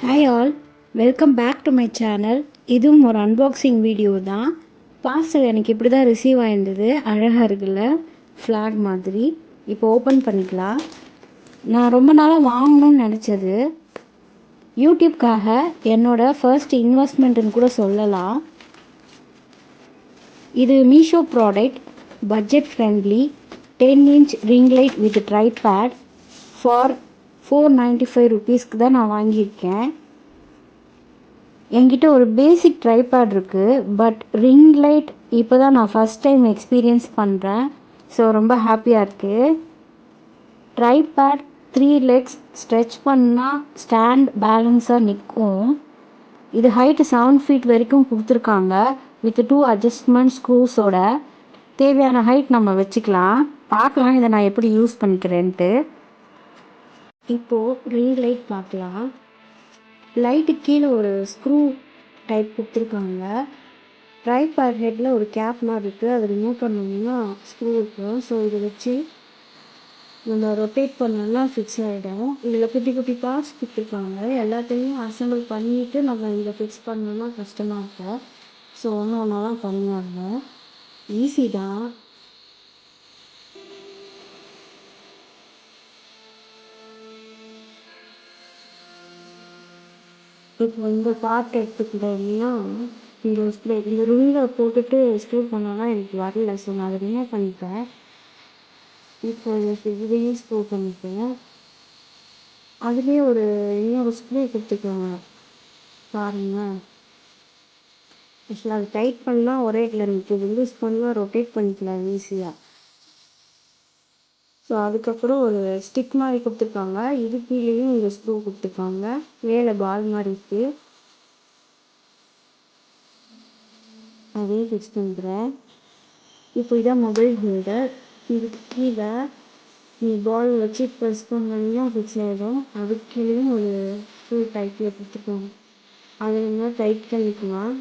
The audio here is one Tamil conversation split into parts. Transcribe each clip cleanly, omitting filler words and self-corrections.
Hi all, welcome back to my channel. இதுவும் ஒரு அன்பாக்சிங் வீடியோ தான். பார்சல் எனக்கு இப்படி தான் ரிசீவ் ஆகிருந்தது. அழகாக இருக்குல்ல, ஃப்ளாக் மாதிரி. இப்போ ஓப்பன் பண்ணிக்கலாம். நான் ரொம்ப நாளாக வாங்கணும்னு நினச்சது. யூடியூப்காக என்னோடய ஃபர்ஸ்ட் இன்வெஸ்ட்மெண்ட்டுன்னு கூட சொல்லலாம். இது Meesho product, budget friendly 10-inch ring light with tripod for 495 ருபீஸ்க்கு தான் நான் வாங்கியிருக்கேன். என்கிட்ட ஒரு பேசிக் ட்ரைபேட் இருக்குது, பட் ரிங் லைட் இப்போ தான் நான் ஃபஸ்ட் டைம் எக்ஸ்பீரியன்ஸ் பண்ணுறேன். ஸோ ரொம்ப ஹாப்பியாக இருக்குது. ட்ரைபேட் 3 லெக்ஸ் ஸ்ட்ரெச் பண்ணால் ஸ்டாண்ட் பேலன்ஸாக நிற்கும். இது ஹைட்டு 7 ஃபீட் வரைக்கும் கொடுத்துருக்காங்க, வித் 2 அட்ஜஸ்ட்மெண்ட் ஸ்க்ரூஸோட. தேவையான ஹைட் நம்ம வச்சுக்கலாம். பார்க்கலாம் இதை நான் எப்படி யூஸ் பண்ணிக்கிறேன்ட்டு. இப்போது ரிங் லைட் பார்க்கலாம். லைட்டுக்கு கீழே ஒரு ஸ்க்ரூ டைப் கொடுத்துருக்காங்க. ட்ரைபேட் ஹெட்டில் ஒரு கேப் மாதிரி இருக்குது, அதை ரிமூவ் பண்ணோம்னா ஸ்க்ரூ இருக்கும். ஸோ இதை வச்சு நம்ம ரொட்டேட் பண்ணோம்னா ஃபிக்ஸ் ஆகிடும். இதில் குட்டி குட்டி பார்ட்ஸ் கொடுத்துருக்காங்க. எல்லாத்தையும் அசம்பிள் பண்ணிவிட்டு நம்ம இதை ஃபிக்ஸ் பண்ணோம்னா கஷ்டமாக இருக்கும். ஸோ ஒன்று ஒன்றா தான் பண்ணுவாங்க. ஈஸி தான். இப்போ இந்த பார்ட் எடுத்துக்கிட்டோம்னா இந்த ரிங்கில் போட்டுட்டு ஸ்க்ரூ பண்ணோன்னா எனக்கு வரல. ஸோ நான் அதை ரிமூவ் பண்ணிப்பேன். இப்போ இதையும் ஸ்க்ரூ பண்ணிப்பேன். அதுலேயே இன்னொரு ஸ்க்ரூ கொடுத்துருக்காங்க பாருங்கள். ஆக்சுவலாக அது டைட் பண்ணால் ஒரே இடத்துல நிற்குது, யூஸ் பண்ணால் ரொட்டேட் பண்ணிக்கலாம் ஈஸியாக. ஸோ அதுக்கப்புறம் ஒரு ஸ்டிக் மாதிரி கொடுத்துருக்காங்க. இது கீழேயும் இந்த ஸ்க்ரூ கொடுத்துருக்காங்க. மேலே பால் மாதிரி இருக்குது, அதையும் ஃபிக்ஸ் பண்ணுறேன். இப்போ இதான் மொபைல் ஹோல்டர். இதுக்கு கீழே நீ பால் வச்சு ப்ரெஸ் பண்ணா ஃபிக்ஸ் ஆகிடும். அதுக்கு கீழேயும் ஒரு ஸ்க்ரூ டைட்டில் கொடுத்துருக்காங்க, அதை நம்ம டைட் பண்ணிக்கலாம்.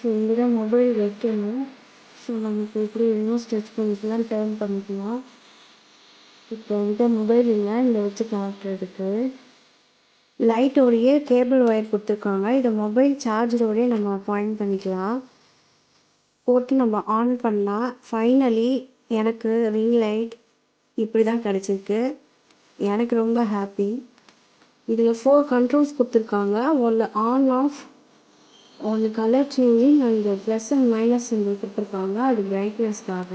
ஸோ இங்கே தான் மொபைல் வைக்கணும். ஸோ நமக்கு எப்படி வேணும் ஸ்ட்ரெச் பண்ணிக்கலாம், டர்ன் பண்ணிக்கலாம். இப்போ என்கிட்ட மொபைல் இல்லை, இதை வச்சு காட்டுறதுக்கு. லைட்டோடைய கேபிள் ஒயர் கொடுத்துருக்காங்க. இதை மொபைல் சார்ஜரோடய நம்ம பாயிண்ட் பண்ணிக்கலாம். போட்டு நம்ம ஆன் பண்ணால் ஃபைனலி எனக்கு ரிங் லைட் இப்படி தான் கிடச்சிருக்கு. எனக்கு ரொம்ப ஹாப்பி. இதில் 4 கண்ட்ரோல்ஸ் கொடுத்துருக்காங்க. ஒன்று ஆன் ஆஃப், ஒன்று colour changing, and plus and minus simple கொடுத்துருக்காங்க, அது பிரைட்னஸ்க்காக.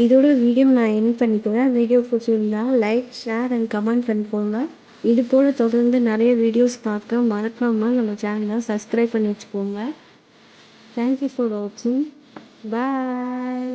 இதோட வீடியோ நான் எண்ட் பண்ணிக்குவேன். வீடியோ பிடிச்சிருந்தா லைக், ஷேர் அண்ட் கமெண்ட் பண்ணிக்கோங்க. இது போல் தொடர்ந்து நிறைய வீடியோஸ் பார்க்க மறக்காமல் நம்ம சேனலை சப்ஸ்கிரைப் பண்ணி வச்சுக்கோங்க. தேங்க்யூ ஃபார் வாட்சிங். பாய்.